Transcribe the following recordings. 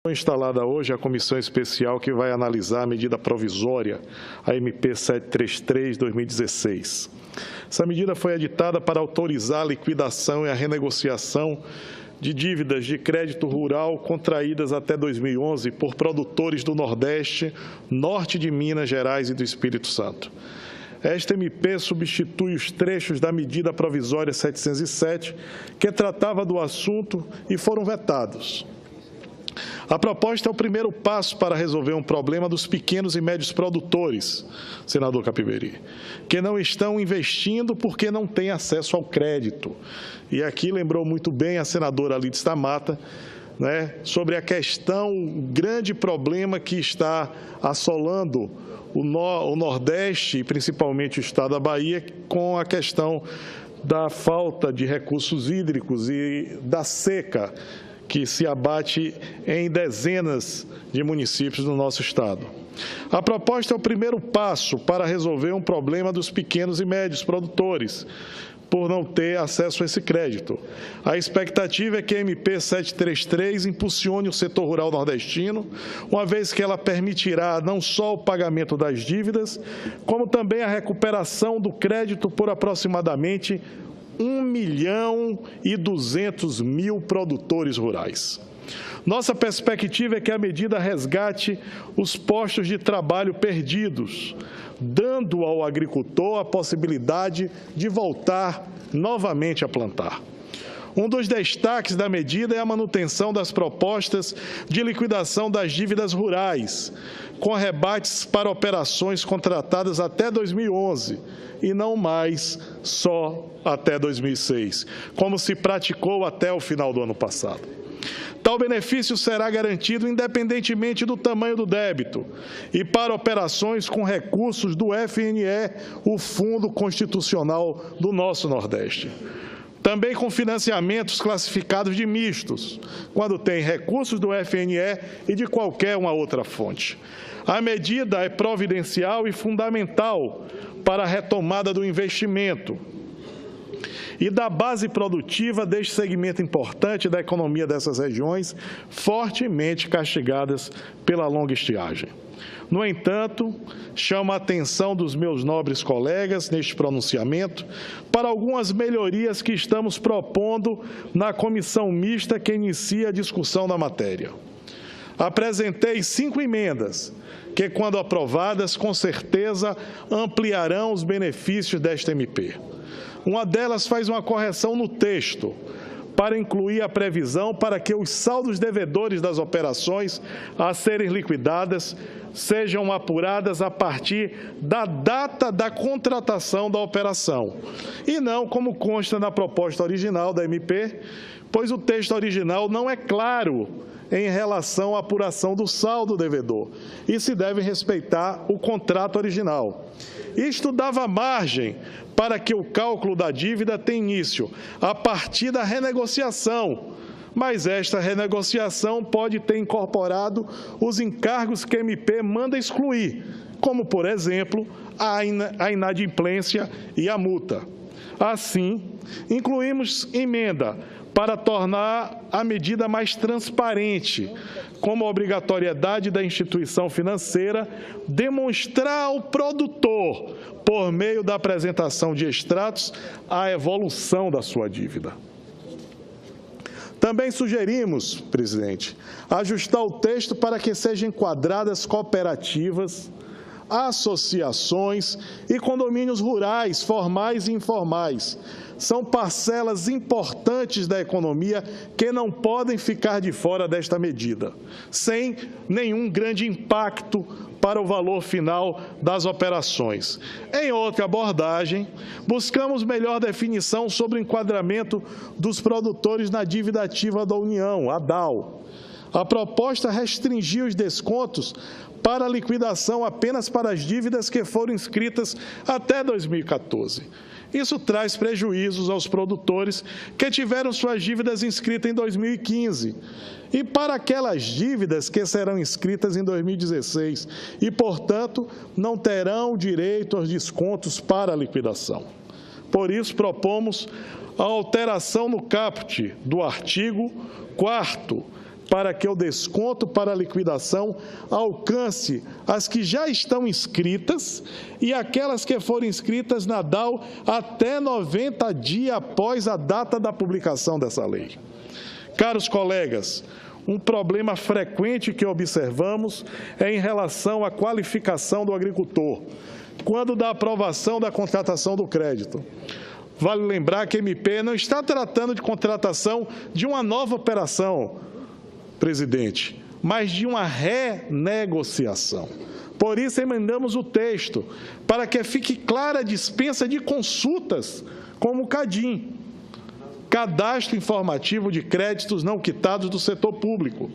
Foi instalada hoje a comissão especial que vai analisar a medida provisória, a MP 733/2016. Essa medida foi editada para autorizar a liquidação e a renegociação de dívidas de crédito rural contraídas até 2011 por produtores do Nordeste, Norte de Minas Gerais e do Espírito Santo. Esta MP substitui os trechos da medida provisória 707, que tratava do assunto, e foram vetados. A proposta é o primeiro passo para resolver um problema dos pequenos e médios produtores, senador Capiberi, que não estão investindo porque não têm acesso ao crédito. E aqui lembrou muito bem a senadora Alides da Mata, sobre a questão, o grande problema que está assolando o Nordeste e principalmente o estado da Bahia, com a questão da falta de recursos hídricos e da seca que se abate em dezenas de municípios do nosso estado. A proposta é o primeiro passo para resolver um problema dos pequenos e médios produtores, por não ter acesso a esse crédito. A expectativa é que a MP 733 impulsione o setor rural nordestino, uma vez que ela permitirá não só o pagamento das dívidas, como também a recuperação do crédito por aproximadamente 1.200.000 produtores rurais. Nossa perspectiva é que a medida resgate os postos de trabalho perdidos, dando ao agricultor a possibilidade de voltar novamente a plantar. Um dos destaques da medida é a manutenção das propostas de liquidação das dívidas rurais, com rebates para operações contratadas até 2011 e não mais só até 2006, como se praticou até o final do ano passado. Tal benefício será garantido independentemente do tamanho do débito e para operações com recursos do FNE, o Fundo Constitucional do nosso Nordeste. Também com financiamentos classificados de mistos, quando tem recursos do FNE e de qualquer uma outra fonte. A medida é providencial e fundamental para a retomada do investimento e da base produtiva deste segmento importante da economia dessas regiões, fortemente castigadas pela longa estiagem. No entanto, chamo a atenção dos meus nobres colegas neste pronunciamento para algumas melhorias que estamos propondo na comissão mista que inicia a discussão da matéria. Apresentei 5 emendas que, quando aprovadas, com certeza ampliarão os benefícios desta MP. Uma delas faz uma correção no texto, para incluir a previsão para que os saldos devedores das operações a serem liquidadas sejam apuradas a partir da data da contratação da operação, e não como consta na proposta original da MP, pois o texto original não é claro em relação à apuração do saldo devedor e se deve respeitar o contrato original. Isto dava margem para que o cálculo da dívida tenha início a partir da renegociação, mas esta renegociação pode ter incorporado os encargos que a MP manda excluir, como, por exemplo, a inadimplência e a multa. Assim, incluímos emenda para tornar a medida mais transparente, como a obrigatoriedade da instituição financeira demonstrar ao produtor, por meio da apresentação de extratos, a evolução da sua dívida. Também sugerimos, presidente, ajustar o texto para que sejam enquadradas cooperativas, associações e condomínios rurais, formais e informais. São parcelas importantes da economia que não podem ficar de fora desta medida, sem nenhum grande impacto para o valor final das operações. Em outra abordagem, buscamos melhor definição sobre o enquadramento dos produtores na dívida ativa da União, a DAO. A proposta restringiu os descontos para a liquidação apenas para as dívidas que foram inscritas até 2014. Isso traz prejuízos aos produtores que tiveram suas dívidas inscritas em 2015 e para aquelas dívidas que serão inscritas em 2016 e, portanto, não terão direito aos descontos para a liquidação. Por isso, propomos a alteração no caput do artigo 4º, para que o desconto para a liquidação alcance as que já estão inscritas e aquelas que forem inscritas na DAO até 90 dias após a data da publicação dessa lei. Caros colegas, um problema frequente que observamos é em relação à qualificação do agricultor, quando da aprovação da contratação do crédito. Vale lembrar que a MP não está tratando de contratação de uma nova operação, presidente, mas de uma renegociação. Por isso, emendamos o texto, para que fique clara a dispensa de consultas, como o CADIM, Cadastro Informativo de Créditos Não Quitados do Setor Público,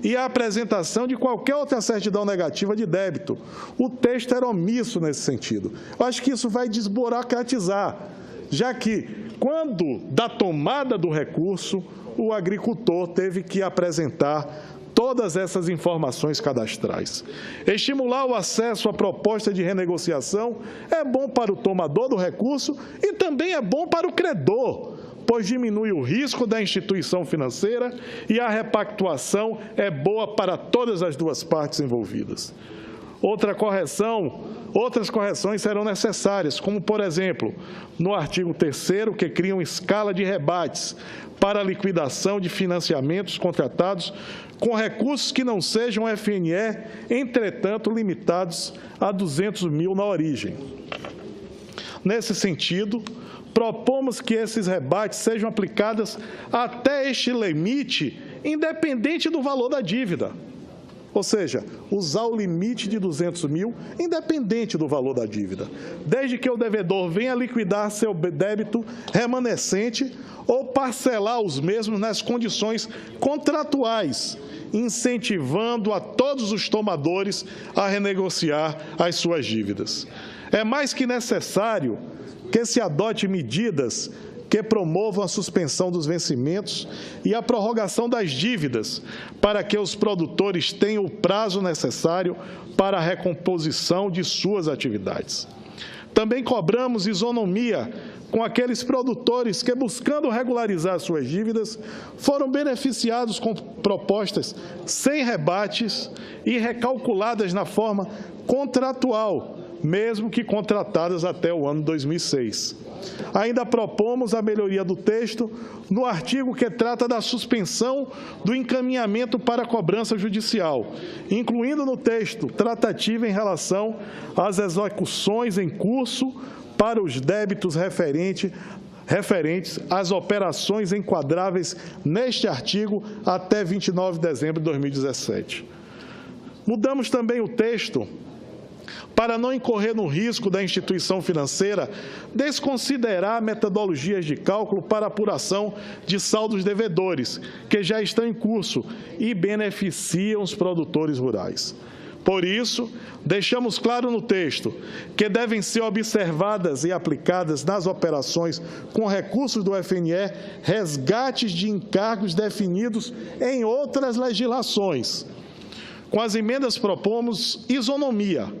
e a apresentação de qualquer outra certidão negativa de débito. O texto era omisso nesse sentido. Eu acho que isso vai desburocratizar, já que, quando da tomada do recurso, o agricultor teve que apresentar todas essas informações cadastrais. Estimular o acesso à proposta de renegociação é bom para o tomador do recurso e também é bom para o credor, pois diminui o risco da instituição financeira e a repactuação é boa para todas as duas partes envolvidas. Outras correções serão necessárias, como, por exemplo, no artigo 3º, que cria uma escala de rebates para a liquidação de financiamentos contratados com recursos que não sejam FNE, entretanto, limitados a 200 mil na origem. Nesse sentido, propomos que esses rebates sejam aplicados até este limite, independente do valor da dívida. Ou seja, usar o limite de 200 mil, independente do valor da dívida, desde que o devedor venha liquidar seu débito remanescente ou parcelar os mesmos nas condições contratuais, incentivando a todos os tomadores a renegociar as suas dívidas. É mais que necessário que se adote medidas que promovam a suspensão dos vencimentos e a prorrogação das dívidas, para que os produtores tenham o prazo necessário para a recomposição de suas atividades. Também cobramos isonomia com aqueles produtores que, buscando regularizar suas dívidas, foram beneficiados com propostas sem rebates e recalculadas na forma contratual, mesmo que contratadas até o ano 2006. Ainda propomos a melhoria do texto no artigo que trata da suspensão do encaminhamento para cobrança judicial, incluindo no texto tratativa em relação às execuções em curso para os débitos referentes às operações enquadráveis neste artigo até 29 de dezembro de 2017. Mudamos também o texto para não incorrer no risco da instituição financeira desconsiderar metodologias de cálculo para apuração de saldos devedores, que já estão em curso e beneficiam os produtores rurais. Por isso, deixamos claro no texto que devem ser observadas e aplicadas nas operações com recursos do FNE resgates de encargos definidos em outras legislações. Com as emendas propomos isonomia,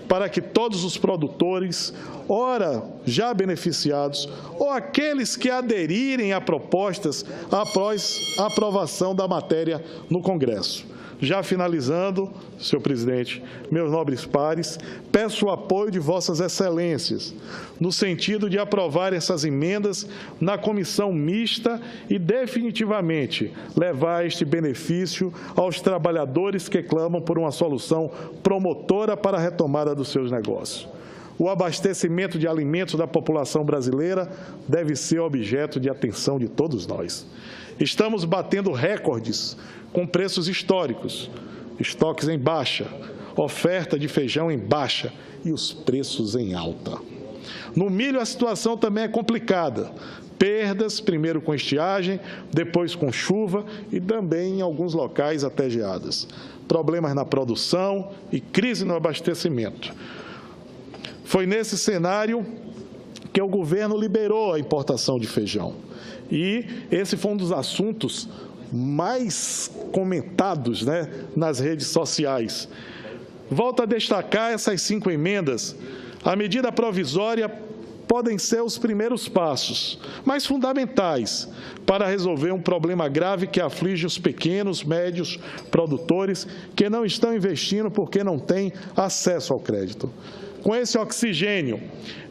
para que todos os produtores, ora já beneficiados, ou aqueles que aderirem a propostas após a aprovação da matéria no Congresso. Já finalizando, senhor presidente, meus nobres pares, peço o apoio de vossas excelências, no sentido de aprovar essas emendas na comissão mista e definitivamente levar este benefício aos trabalhadores que clamam por uma solução promotora para a retomada dos seus negócios. O abastecimento de alimentos da população brasileira deve ser objeto de atenção de todos nós. Estamos batendo recordes com preços históricos, estoques em baixa, oferta de feijão em baixa e os preços em alta. No milho, a situação também é complicada. Perdas, primeiro com estiagem, depois com chuva e também em alguns locais até geadas. Problemas na produção e crise no abastecimento. Foi nesse cenário que o governo liberou a importação de feijão. E esse foi um dos assuntos mais comentados, nas redes sociais. Volto a destacar essas 5 emendas. A medida provisória podem ser os primeiros passos, mas fundamentais, para resolver um problema grave que aflige os pequenos, médios produtores que não estão investindo porque não têm acesso ao crédito. Com esse oxigênio,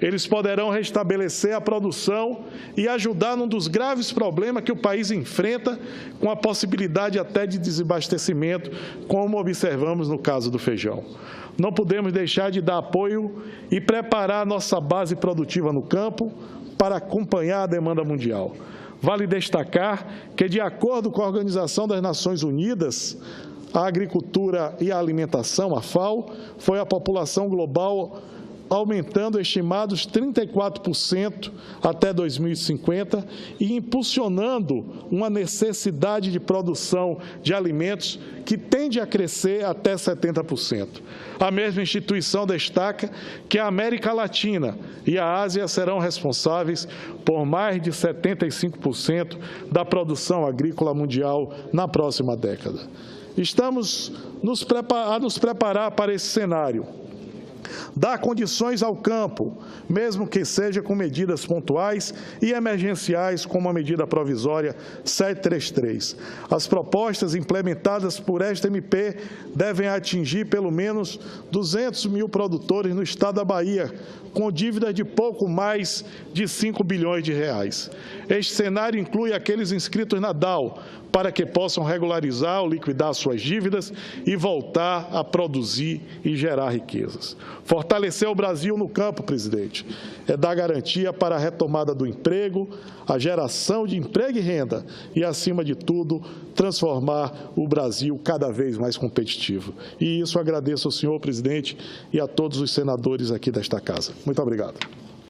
eles poderão restabelecer a produção e ajudar num dos graves problemas que o país enfrenta, com a possibilidade até de desabastecimento, como observamos no caso do feijão. Não podemos deixar de dar apoio e preparar nossa base produtiva no campo para acompanhar a demanda mundial. Vale destacar que, de acordo com a Organização das Nações Unidas, a agricultura e a alimentação, a FAO, foi a população global aumentando estimados 34% até 2050 e impulsionando uma necessidade de produção de alimentos que tende a crescer até 70%. A mesma instituição destaca que a América Latina e a Ásia serão responsáveis por mais de 75% da produção agrícola mundial na próxima década. Estamos a nos preparar para esse cenário. Dar condições ao campo, mesmo que seja com medidas pontuais e emergenciais, como a medida provisória 733. As propostas implementadas por esta MP devem atingir pelo menos 200 mil produtores no estado da Bahia, com dívidas de pouco mais de 5 bilhões de reais. Este cenário inclui aqueles inscritos na DAO, para que possam regularizar ou liquidar suas dívidas e voltar a produzir e gerar riquezas. Fortalecer o Brasil no campo, presidente, é dar garantia para a retomada do emprego, a geração de emprego e renda e, acima de tudo, transformar o Brasil cada vez mais competitivo. E isso agradeço ao senhor presidente e a todos os senadores aqui desta casa. Muito obrigado.